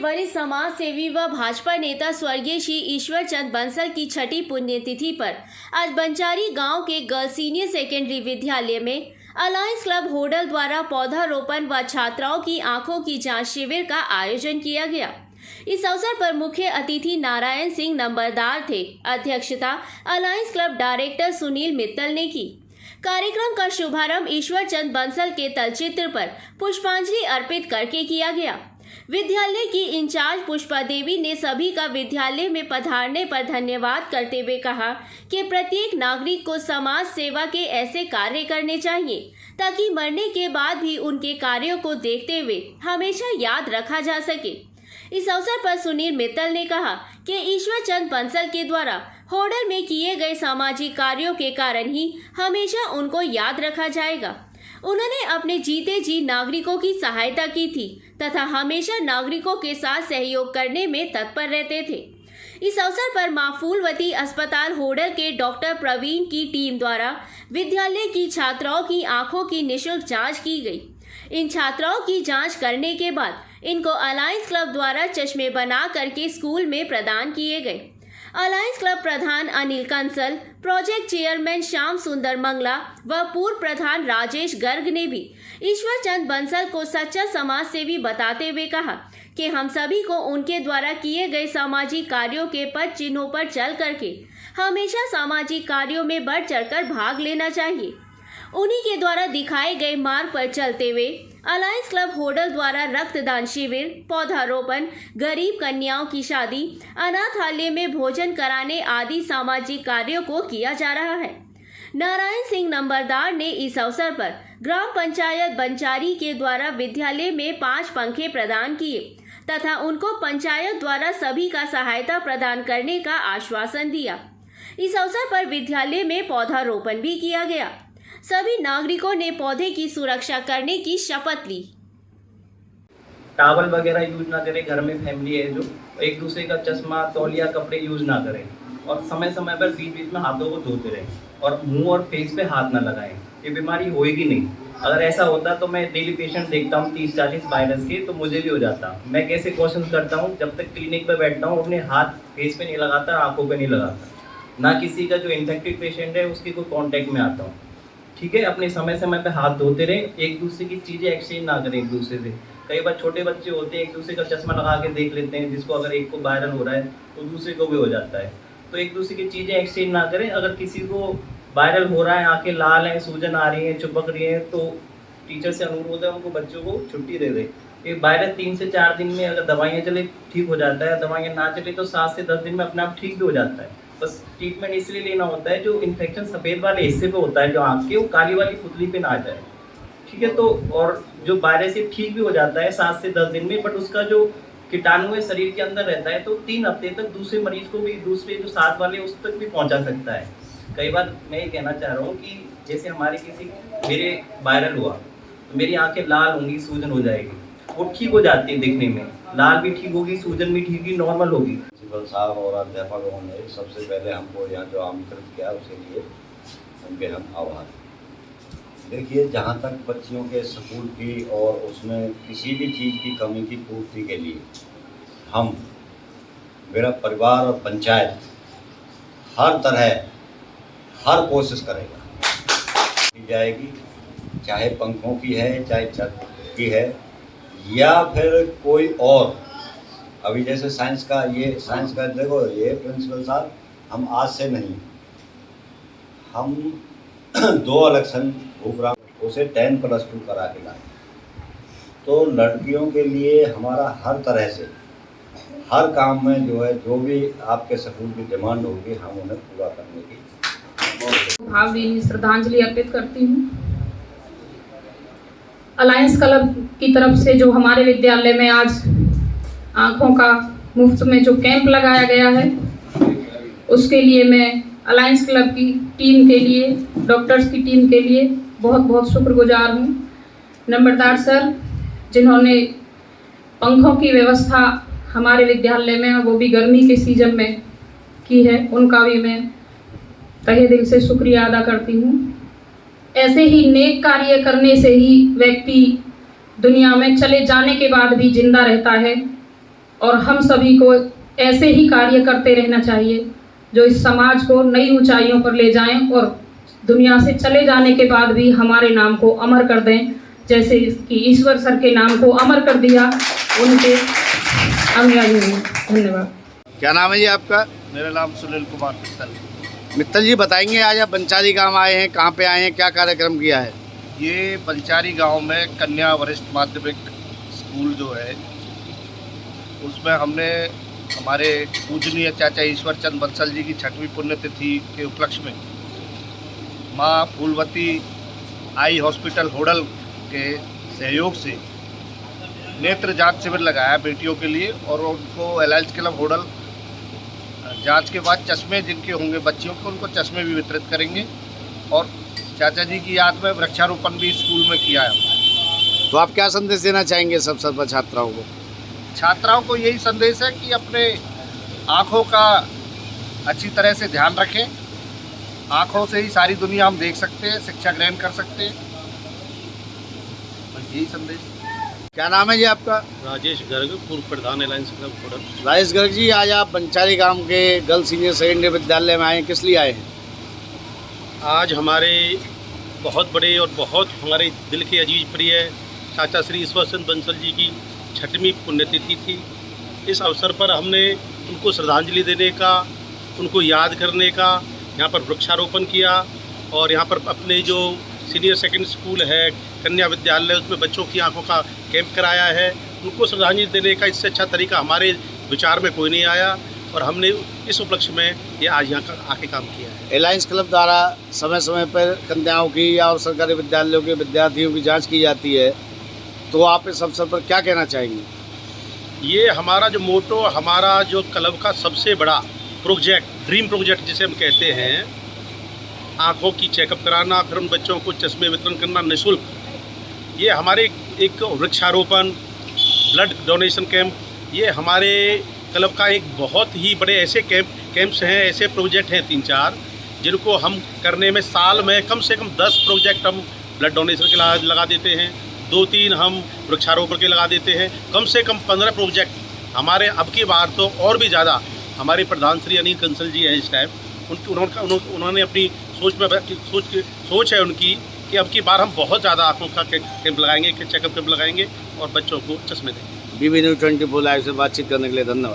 वरिष्ठ समाज सेवी व भाजपा नेता स्वर्गीय श्री ईश्वर चंद बंसल की छठी पुण्यतिथि पर आज बंचारी गांव के गर्ल्स सीनियर सेकेंडरी विद्यालय में अलायंस क्लब होडल द्वारा पौधारोपण व छात्राओं की आंखों की जांच शिविर का आयोजन किया गया। इस अवसर पर मुख्य अतिथि नारायण सिंह नंबरदार थे। अध्यक्षता alliance club director Sunil Mittal ने की। कार्यक्रम का शुभारंभ ईश्वर चंद बंसल के तलचित्र पर पुष्पांजलि अर्पित करके किया गया। विद्यालय की इंचार्ज पुष्पा देवी ने सभी का विद्यालय में पधारने पर धन्यवाद करते हुए कहा कि प्रत्येक नागरिक को समाज सेवा के ऐसे कार्य करने चाहिए ताकि मरने के बाद भी उनके कार्यों को देखते हुए हमेशा याद रखा जा सके। इस अवसर पर सुनील मित्तल ने कहा कि ईश्वर चंद बंसल के द्वारा होडल में किए गए सामाजिक कार्यों के कारण ही हमेशा उनको याद रखा जाएगा। उन्होंने अपने जीते जी नागरिकों की सहायता की थी तथा हमेशा नागरिकों के साथ सहयोग करने में तत्पर रहते थे। इस अवसर पर मां फूलवती अस्पताल होडल के डॉक्टर प्रवीण की टीम द्वारा विद्यालय की छात्राओं की आंखों की निःशुल्क जांच की गई। इन छात्राओं की जांच करने के बाद इनको अलायंस क्लब द्वारा चश्मे बना करके स्कूल में प्रदान किए गए। अलायंस क्लब प्रधान अनिल कंसल, प्रोजेक्ट चेयरमैन श्याम सुंदर मंगला व पूर्व प्रधान राजेश गर्ग ने भी ईश्वर चंद बंसल को सच्चा समाज सेवी बताते हुए कहा कि हम सभी को उनके द्वारा किए गए सामाजिक कार्यों के पद चिन्हों पर चल करके हमेशा सामाजिक कार्यों में बढ़ चढ़कर भाग लेना चाहिए। उन्हीं के द्वारा दिखाए गए मार्ग पर चलते हुए अलायंस क्लब होडल द्वारा रक्तदान शिविर, पौधारोपण, गरीब कन्याओं की शादी, अनाथालय में भोजन कराने आदि सामाजिक कार्यों को किया जा रहा है। नारायण सिंह नंबरदार ने इस अवसर पर ग्राम पंचायत बंचारी के द्वारा विद्यालय में 5 पंखे प्रदान किए तथा उनको पंचायत द्वारा सभी का सहायता प्रदान करने का आश्वासन दिया। इस अवसर पर विद्यालय में पौधारोपण भी किया गया। सभी नागरिकों ने पौधे की सुरक्षा करने की शपथ ली। टॉवल वगैरह यूज ना करें, घर में फैमिली है जो एक दूसरे का चश्मा, तौलिया, कपड़े यूज ना करें और समय समय पर बीच बीच में हाथों को धोते रहें और मुंह और फेस पे हाथ ना लगाएं। ये बीमारी होएगी नहीं। अगर ऐसा होता तो मैं डेली पेशेंट देखता हूँ 30-40 वायरस के, तो मुझे भी हो जाता। मैं कैसे क्वेश्चन करता हूँ, जब तक क्लिनिक पर बैठता हूँ अपने हाथ फेस पे नहीं लगाता, आँखों पे नहीं लगाता, ना किसी का जो इन्फेक्टेड पेशेंट है उसके कोई कॉन्टैक्ट में आता हूँ। ठीक है, अपने समय समय पे हाथ धोते रहे, एक दूसरे की चीज़ें एक्सचेंज ना करें एक दूसरे से। कई बार छोटे बच्चे होते हैं एक दूसरे का चश्मा लगा के देख लेते हैं, जिसको अगर एक को वायरल हो रहा है तो दूसरे को भी हो जाता है। तो एक दूसरे की चीज़ें एक्सचेंज ना करें। अगर किसी को वायरल हो रहा है, आंखें लाल हैं, सूजन आ रही है, चिपक रही है, तो टीचर से अनुरोध है उनको बच्चों को छुट्टी दे दे। ये वायरस 3 से 4 दिन में अगर दवाइयाँ चले ठीक हो जाता है, दवाइयाँ ना चले तो 7 से 10 दिन में अपने आप ठीक भी हो जाता है। बस ट्रीटमेंट इसलिए लेना होता है जो इन्फेक्शन सफ़ेद वाले हिस्से पे होता है, जो आँख के, वो काली वाली पुतली पे ना आ जाए। ठीक है, तो और जो वायरस से ठीक भी हो जाता है 7 से 10 दिन में, बट उसका जो कीटाणु है शरीर के अंदर रहता है, तो 3 हफ्ते तक दूसरे मरीज को भी, दूसरे जो साथ वाले उस तक भी पहुंचा सकता है। कई बार मैं ये कहना चाह रहा हूँ कि जैसे हमारे मेरे वायरल हुआ तो मेरी आंखें लाल होंगी, सूजन हो जाएगी, वो ठीक हो जाती है दिखने में, लाल भी ठीक होगी, सूजन भी ठीक होगी, नॉर्मल होगी। प्रिंसिपल साहब और अध्यापकों ने सबसे पहले हमको यहाँ जो आमंत्रित किया उसके लिए उनके हम आभार। देखिए, जहाँ तक बच्चियों के स्कूल की और उसमें किसी भी चीज़ की कमी की पूर्ति के लिए हम, मेरा परिवार और पंचायत हर तरह हर कोशिश करेगा की जाएगी, चाहे पंखों की है, चाहे छत की है, या फिर कोई और। अभी जैसे साइंस का देखो, ये प्रिंसिपल साहब हम आज से नहीं, हम 2 इलेक्शन भूखराम उसे 10+2 करा के लाए। तो लड़कियों के लिए हमारा हर तरह से हर काम में जो है, जो भी आपके स्कूल की डिमांड होगी हम उन्हें पूरा करने की भावभीनी श्रद्धांजलि अर्पित करती हूँ। अलायंस क्लब की तरफ से जो हमारे विद्यालय में आज आँखों का मुफ्त में जो कैंप लगाया गया है, उसके लिए मैं अलायंस क्लब की टीम के लिए, डॉक्टर्स की टीम के लिए बहुत बहुत शुक्रगुजार हूँ। नंबरदार सर जिन्होंने पंखों की व्यवस्था हमारे विद्यालय में, वो भी गर्मी के सीजन में की है, उनका भी मैं तहे दिल से शुक्रिया अदा करती हूँ। ऐसे ही नेक कार्य करने से ही व्यक्ति दुनिया में चले जाने के बाद भी जिंदा रहता है। और हम सभी को ऐसे ही कार्य करते रहना चाहिए जो इस समाज को नई ऊंचाइयों पर ले जाएं और दुनिया से चले जाने के बाद भी हमारे नाम को अमर कर दें, जैसे कि ईश्वर सर के नाम को अमर कर दिया उनके अनुयायियों ने। धन्यवाद। क्या नाम है जी आपका? मेरा नाम सुनील कुमार मित्तल। मित्तल जी बताएंगे आज आप बंचारी गांव आए हैं, कहां पे आए हैं, क्या कार्यक्रम किया है? ये बंचारी गांव में कन्या वरिष्ठ माध्यमिक स्कूल जो है उसमें हमने हमारे पूजनीय चाचा ईश्वर चंद बंसल जी की 6वीं पुण्यतिथि के उपलक्ष्य में माँ फूलवती आई हॉस्पिटल होडल के सहयोग से नेत्र जांच शिविर लगाया बेटियों के लिए और उनको एलायंस क्लब होडल जांच के बाद चश्मे जिनके होंगे बच्चियों के उनको चश्मे भी वितरित करेंगे और चाचा जी की याद में वृक्षारोपण भी स्कूल में किया है। तो आप क्या संदेश देना चाहेंगे सब छात्राओं को? छात्राओं को यही संदेश है कि अपने आँखों का अच्छी तरह से ध्यान रखें। आँखों से ही सारी दुनिया हम देख सकते हैं, शिक्षा ग्रहण कर सकते हैं, बस यही संदेश। क्या नाम है जी आपका? राजेश गर्ग, पूर्व प्रधान एलायंस क्लब होडल। राजेश गर्ग जी, आज आप बंचारी गांव के गर्ल्स सीनियर सेकेंडरी विद्यालय में आए हैं, किस लिए आए हैं? आज हमारे बहुत बड़े और बहुत हमारे दिल के अजीज प्रिय चाचा श्री ईश्वर चंद बंसल जी की 6वीं पुण्यतिथि थी। इस अवसर पर हमने उनको श्रद्धांजलि देने का, उनको याद करने का यहाँ पर वृक्षारोपण किया और यहाँ पर अपने जो सीनियर सेकेंडरी स्कूल है कन्या विद्यालय उसमें बच्चों की आंखों का कैंप कराया है। उनको श्रद्धांजलि देने का इससे अच्छा तरीका हमारे विचार में कोई नहीं आया और हमने इस उपलक्ष्य में ये आज यहाँ का आके काम किया है। एलायंस क्लब द्वारा समय समय पर कन्याओं की या और सरकारी विद्यालयों के विद्यार्थियों की जाँच की जाती है, तो आप इस अवसर पर क्या कहना चाहेंगे? ये हमारा जो मोटो, हमारा जो क्लब का सबसे बड़ा प्रोजेक्ट, ड्रीम प्रोजेक्ट जिसे हम कहते हैं, आँखों की चेकअप कराना, फिर उन बच्चों को चश्मे वितरण करना निःशुल्क, ये हमारे एक वृक्षारोपण, ब्लड डोनेशन कैंप, ये हमारे क्लब का एक बहुत ही बड़े ऐसे कैंप्स हैं, ऐसे प्रोजेक्ट हैं 3-4 जिनको हम करने में साल में कम से कम 10 प्रोजेक्ट हम ब्लड डोनेशन के लगा देते हैं, 2-3 हम वृक्षारोपण के लगा देते हैं, कम से कम 15 प्रोजेक्ट हमारे अब की बार तो और भी ज़्यादा। हमारे प्रधान श्री अनिल कंसल जी हैं इस टाइम, उन्होंने अपनी सोच है उनकी कि अब की बार हम बहुत ज़्यादा आँखों का कैंप लगाएंगे, चेकअप कैंप लगाएंगे और बच्चों को चश्मे देंगे। BB News 24 लाइव से बातचीत करने के लिए धन्यवाद।